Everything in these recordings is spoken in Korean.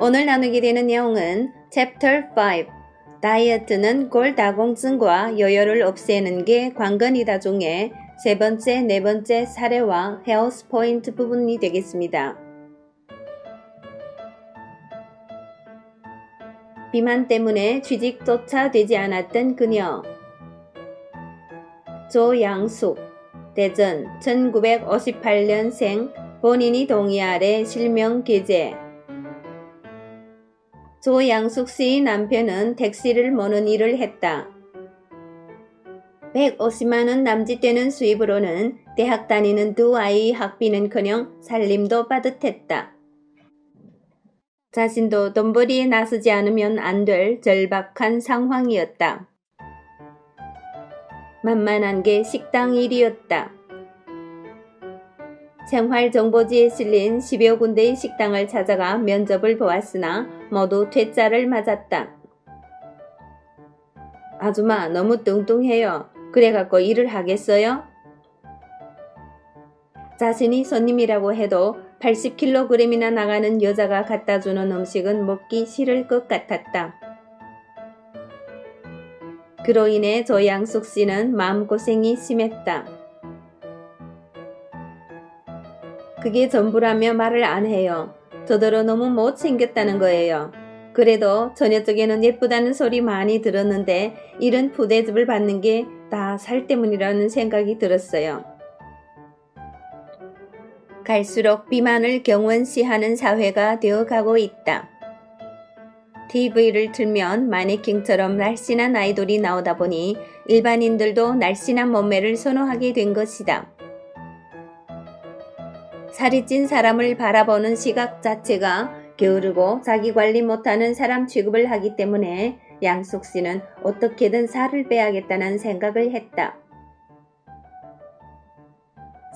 오늘 나누게 되는 내용은 Chapter 5 다이어트는 골다공증과 요요를 없애는 게 관건이다 중에 세 번째, 네 번째 사례와 헤어스 포인트 부분이 되겠습니다. 비만 때문에 취직조차 되지 않았던 그녀. 조양숙, 대전 1958년생, 본인이 동의 아래 실명 기재. 조양숙 씨의 남편은 택시를 모는 일을 했다. 150만원 남짓되는 수입으로는 대학 다니는 두 아이의 학비는커녕 살림도 빠듯했다. 자신도 돈벌이에 나서지 않으면 안 될 절박한 상황이었다. 만만한 게 식당 일이었다. 생활정보지에 실린 10여 군데의 식당을 찾아가 면접을 보았으나 모두 퇴짜를 맞았다. 아줌마 너무 뚱뚱해요. 그래갖고 일을 하겠어요? 자신이 손님이라고 해도 80kg이나 나가는 여자가 갖다주는 음식은 먹기 싫을 것 같았다. 그로 인해 조양숙 씨는 마음고생이 심했다. 그게 전부라며 말을 안 해요. 저더러 너무 못생겼다는 거예요. 그래도 저녁 쪽에는 예쁘다는 소리 많이 들었는데 이런 부대접을 받는 게 다 살 때문이라는 생각이 들었어요. 갈수록 비만을 경원시하는 사회가 되어가고 있다. TV를 틀면 마네킹처럼 날씬한 아이돌이 나오다 보니 일반인들도 날씬한 몸매를 선호하게 된 것이다. 살이 찐 사람을 바라보는 시각 자체가 게으르고 자기 관리 못하는 사람 취급을 하기 때문에 양숙 씨는 어떻게든 살을 빼야겠다는 생각을 했다.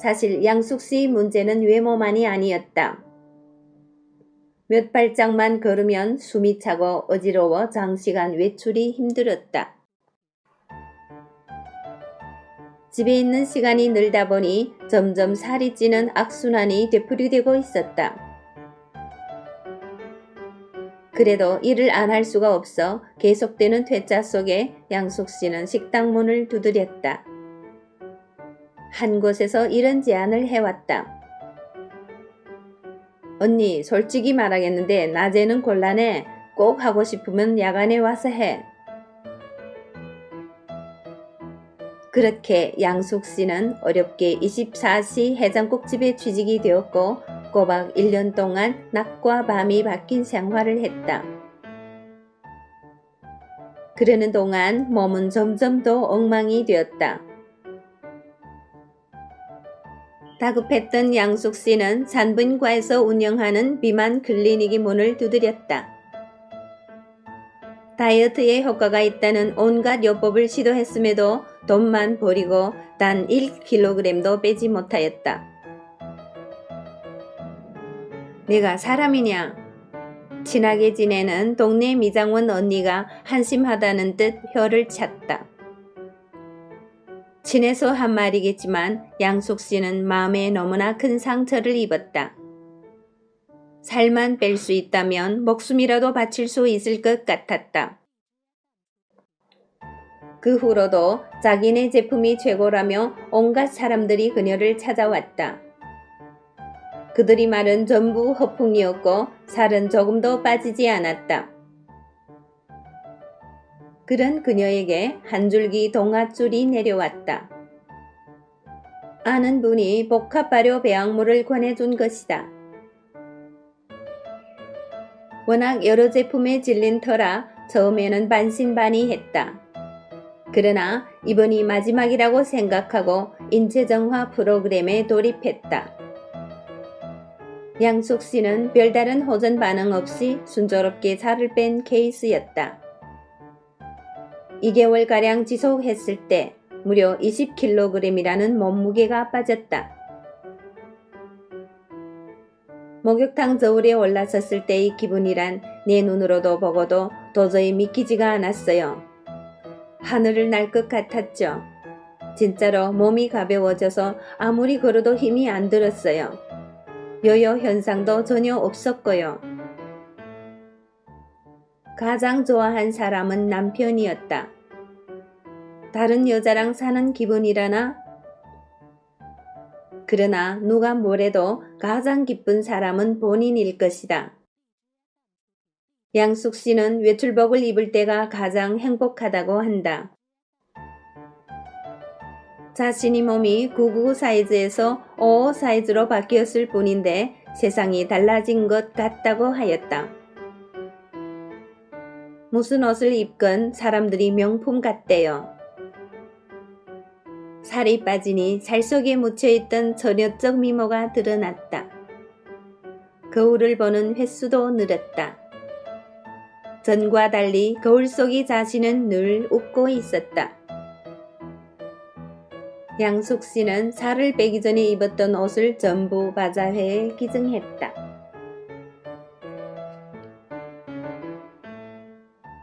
사실 양숙 씨의 문제는 외모만이 아니었다. 몇 발짝만 걸으면 숨이 차고 어지러워 장시간 외출이 힘들었다. 집에 있는 시간이 늘다 보니 점점 살이 찌는 악순환이 되풀이되고 있었다. 그래도 일을 안 할 수가 없어 계속되는 퇴짜 속에 양숙 씨는 식당 문을 두드렸다. 한 곳에서 이런 제안을 해왔다. 언니 솔직히 말하겠는데 낮에는 곤란해. 꼭 하고 싶으면 야간에 와서 해. 그렇게 양숙 씨는 어렵게 24시 해장국집에 취직이 되었고 꼬박 1년 동안 낮과 밤이 바뀐 생활을 했다. 그러는 동안 몸은 점점 더 엉망이 되었다. 다급했던 양숙 씨는 산부인과에서 운영하는 비만 클리닉의 문을 두드렸다. 다이어트에 효과가 있다는 온갖 요법을 시도했음에도 돈만 버리고 단 1kg도 빼지 못하였다. 내가 사람이냐? 친하게 지내는 동네 미장원 언니가 한심하다는 듯 혀를 찼다. 친해서 한 말이겠지만 양숙 씨는 마음에 너무나 큰 상처를 입었다. 살만 뺄 수 있다면 목숨이라도 바칠 수 있을 것 같았다. 그 후로도 자기네 제품이 최고라며 온갖 사람들이 그녀를 찾아왔다. 그들이 말은 전부 허풍이었고 살은 조금도 빠지지 않았다. 그런 그녀에게 한 줄기 동아줄이 내려왔다. 아는 분이 복합 발효 배양물을 권해준 것이다. 워낙 여러 제품에 질린 터라 처음에는 반신반의했다. 그러나 이번이 마지막이라고 생각하고 인체정화 프로그램에 돌입했다. 양숙 씨는 별다른 호전 반응 없이 순조롭게 살을 뺀 케이스였다. 2개월가량 지속했을 때 무려 20kg이라는 몸무게가 빠졌다. 목욕탕 저울에 올라섰을 때의 기분이란 내 눈으로도 보고도 도저히 믿기지가 않았어요. 하늘을 날 것 같았죠. 진짜로 몸이 가벼워져서 아무리 걸어도 힘이 안 들었어요. 요요 현상도 전혀 없었고요. 가장 좋아한 사람은 남편이었다. 다른 여자랑 사는 기분이라나? 그러나 누가 뭐래도 가장 기쁜 사람은 본인일 것이다. 양숙 씨는 외출복을 입을 때가 가장 행복하다고 한다. 자신이 몸이 999 사이즈에서 55 사이즈로 바뀌었을 뿐인데 세상이 달라진 것 같다고 하였다. 무슨 옷을 입건 사람들이 명품 같대요. 살이 빠지니 살 속에 묻혀있던 처녀적 미모가 드러났다. 거울을 보는 횟수도 늘었다. 전과 달리 거울 속의 자신은 늘 웃고 있었다. 양숙 씨는 살을 빼기 전에 입었던 옷을 전부 바자회에 기증했다.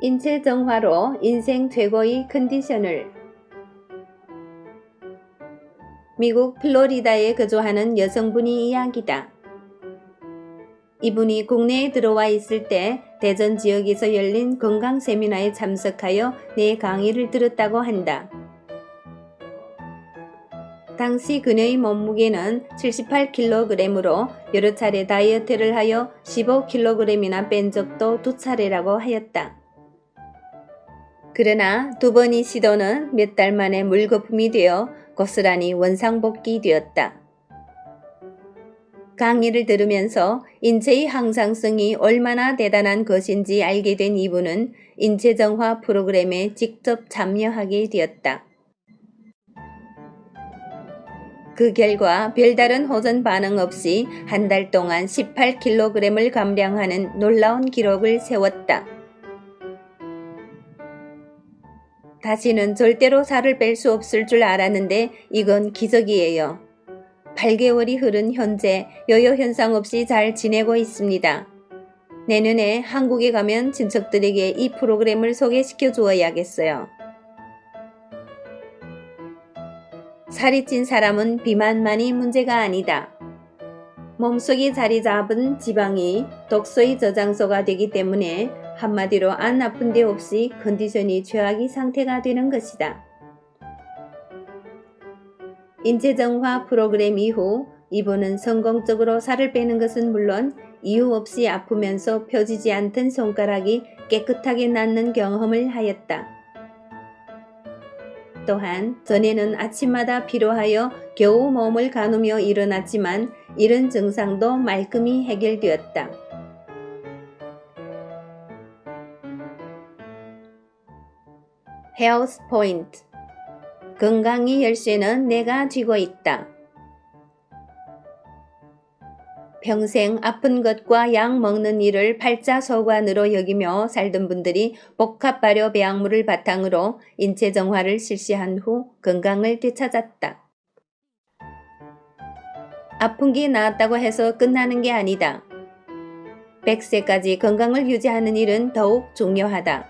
인체 정화로 인생 최고의 컨디션을. 미국 플로리다에 거주하는 여성분이 이야기다. 이분이 국내에 들어와 있을 때 대전 지역에서 열린 건강 세미나에 참석하여 내 강의를 들었다고 한다. 당시 그녀의 몸무게는 78kg으로 여러 차례 다이어트를 하여 15kg이나 뺀 적도 2차례라고 하였다. 그러나 2번의 시도는 몇 달 만에 물거품이 되어 고스란히 원상복귀 되었다. 강의를 들으면서 인체의 항상성이 얼마나 대단한 것인지 알게 된 이분은 인체정화 프로그램에 직접 참여하게 되었다. 그 결과 별다른 호전 반응 없이 한 달 동안 18kg을 감량하는 놀라운 기록을 세웠다. 다시는 절대로 살을 뺄 수 없을 줄 알았는데 이건 기적이에요. 8개월이 흐른 현재 여요 현상 없이 잘 지내고 있습니다. 내년에 한국에 가면 친척들에게 이 프로그램을 소개시켜 주어야겠어요. 살이 찐 사람은 비만만이 문제가 아니다. 몸속에 자리 잡은 지방이 독소의 저장소가 되기 때문에 한마디로 안 아픈 데 없이 컨디션이 최악의 상태가 되는 것이다. 인체정화 프로그램 이후 이분은 성공적으로 살을 빼는 것은 물론 이유 없이 아프면서 펴지지 않던 손가락이 깨끗하게 낫는 경험을 하였다. 또한 전에는 아침마다 피로하여 겨우 몸을 가누며 일어났지만 이런 증상도 말끔히 해결되었다. 헬스 포인트. 건강의 열쇠는 내가 쥐고 있다. 평생 아픈 것과 약 먹는 일을 팔자소관으로 여기며 살던 분들이 복합 발효 배양물을 바탕으로 인체 정화를 실시한 후 건강을 되찾았다. 아픈 게 나았다고 해서 끝나는 게 아니다. 100세까지 건강을 유지하는 일은 더욱 중요하다.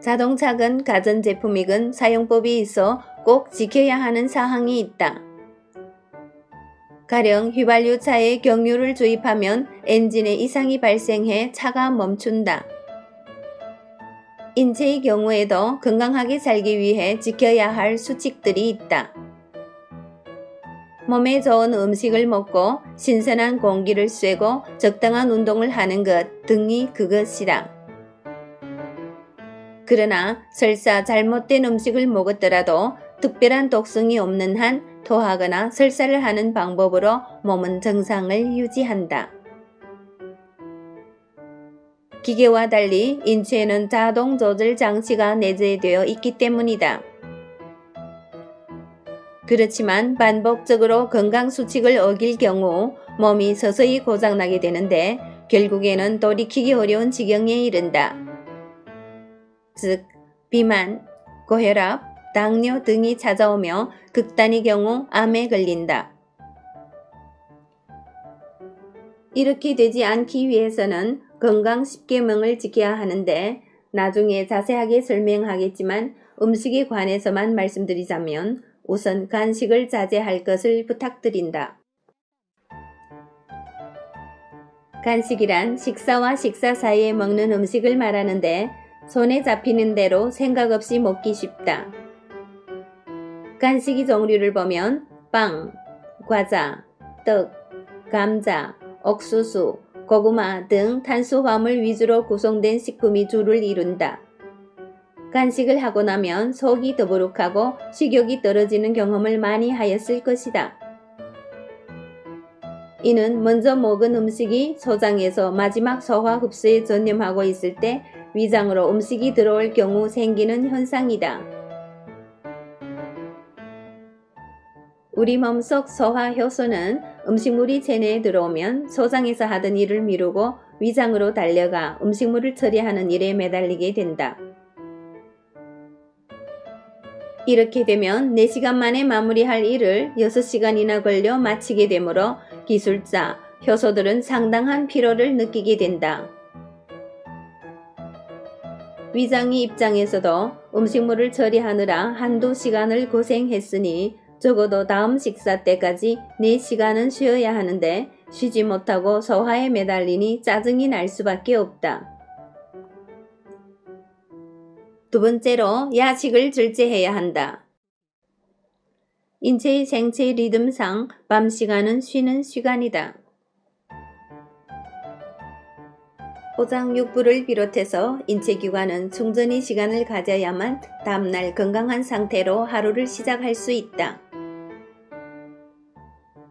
자동차건 가전제품이건 사용법이 있어 꼭 지켜야 하는 사항이 있다. 가령 휘발유차에 경유를 주입하면 엔진에 이상이 발생해 차가 멈춘다. 인체의 경우에도 건강하게 살기 위해 지켜야 할 수칙들이 있다. 몸에 좋은 음식을 먹고 신선한 공기를 쐬고 적당한 운동을 하는 것 등이 그것이다. 그러나 설사 잘못된 음식을 먹었더라도 특별한 독성이 없는 한 토하거나 설사를 하는 방법으로 몸은 정상을 유지한다. 기계와 달리 인체에는 자동 조절 장치가 내재되어 있기 때문이다. 그렇지만 반복적으로 건강 수칙을 어길 경우 몸이 서서히 고장나게 되는데 결국에는 돌이키기 어려운 지경에 이른다. 즉, 비만, 고혈압, 당뇨 등이 찾아오며 극단의 경우 암에 걸린다. 이렇게 되지 않기 위해서는 건강 10계명을 지켜야 하는데 나중에 자세하게 설명하겠지만 음식에 관해서만 말씀드리자면 우선 간식을 자제할 것을 부탁드린다. 간식이란 식사와 식사 사이에 먹는 음식을 말하는데 손에 잡히는 대로 생각 없이 먹기 쉽다. 간식의 종류를 보면 빵, 과자, 떡, 감자, 옥수수, 고구마 등 탄수화물 위주로 구성된 식품이 주를 이룬다. 간식을 하고 나면 속이 더부룩하고 식욕이 떨어지는 경험을 많이 하였을 것이다. 이는 먼저 먹은 음식이 소장에서 마지막 소화 흡수에 전념하고 있을 때 위장으로 음식이 들어올 경우 생기는 현상이다. 우리 몸속 소화 효소는 음식물이 체내에 들어오면 소장에서 하던 일을 미루고 위장으로 달려가 음식물을 처리하는 일에 매달리게 된다. 이렇게 되면 4시간 만에 마무리할 일을 6시간이나 걸려 마치게 되므로 기술자, 효소들은 상당한 피로를 느끼게 된다. 위장의 입장에서도 음식물을 처리하느라 한두 시간을 고생했으니 적어도 다음 식사 때까지 4시간은 쉬어야 하는데 쉬지 못하고 소화에 매달리니 짜증이 날 수밖에 없다. 두 번째로 야식을 절제해야 한다. 인체의 생체 리듬상 밤 시간은 쉬는 시간이다. 포장육부를 비롯해서 인체기관은 충전의 시간을 가져야만 다음날 건강한 상태로 하루를 시작할 수 있다.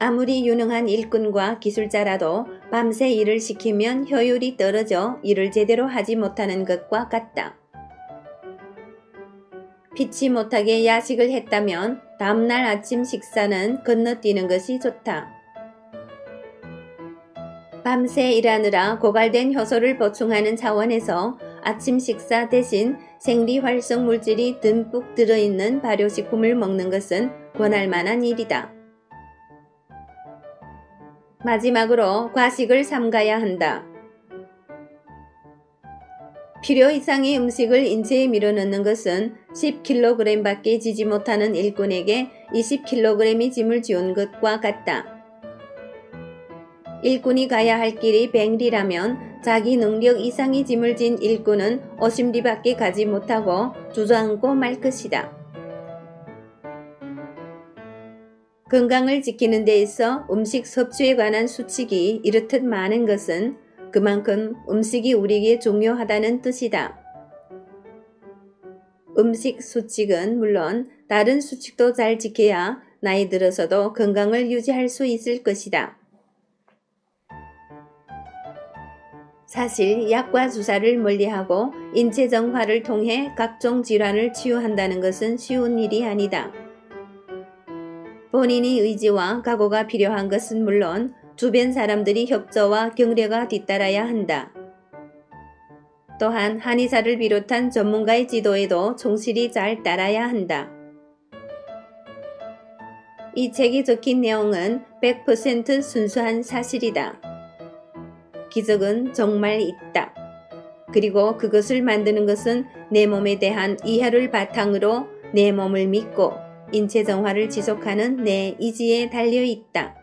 아무리 유능한 일꾼과 기술자라도 밤새 일을 시키면 효율이 떨어져 일을 제대로 하지 못하는 것과 같다. 피치 못하게 야식을 했다면 다음날 아침 식사는 건너뛰는 것이 좋다. 밤새 일하느라 고갈된 효소를 보충하는 차원에서 아침 식사 대신 생리활성 물질이 듬뿍 들어있는 발효식품을 먹는 것은 권할 만한 일이다. 마지막으로 과식을 삼가야 한다. 필요 이상의 음식을 인체에 밀어넣는 것은 10kg 밖에 지지 못하는 일꾼에게 20kg의 짐을 지운 것과 같다. 일꾼이 가야 할 길이 100리라면 자기 능력 이상의 짐을 진 일꾼은 50리밖에 가지 못하고 주저앉고 말 것이다. 건강을 지키는 데 있어 음식 섭취에 관한 수칙이 이렇듯 많은 것은 그만큼 음식이 우리에게 중요하다는 뜻이다. 음식 수칙은 물론 다른 수칙도 잘 지켜야 나이 들어서도 건강을 유지할 수 있을 것이다. 사실 약과 주사를 멀리하고 인체 정화를 통해 각종 질환을 치유한다는 것은 쉬운 일이 아니다. 본인의 의지와 각오가 필요한 것은 물론 주변 사람들이 협조와 격려가 뒤따라야 한다. 또한 한의사를 비롯한 전문가의 지도에도 충실히 잘 따라야 한다. 이 책에 적힌 내용은 100% 순수한 사실이다. 기적은 정말 있다. 그리고 그것을 만드는 것은 내 몸에 대한 이해를 바탕으로 내 몸을 믿고 인체 정화를 지속하는 내 의지에 달려 있다.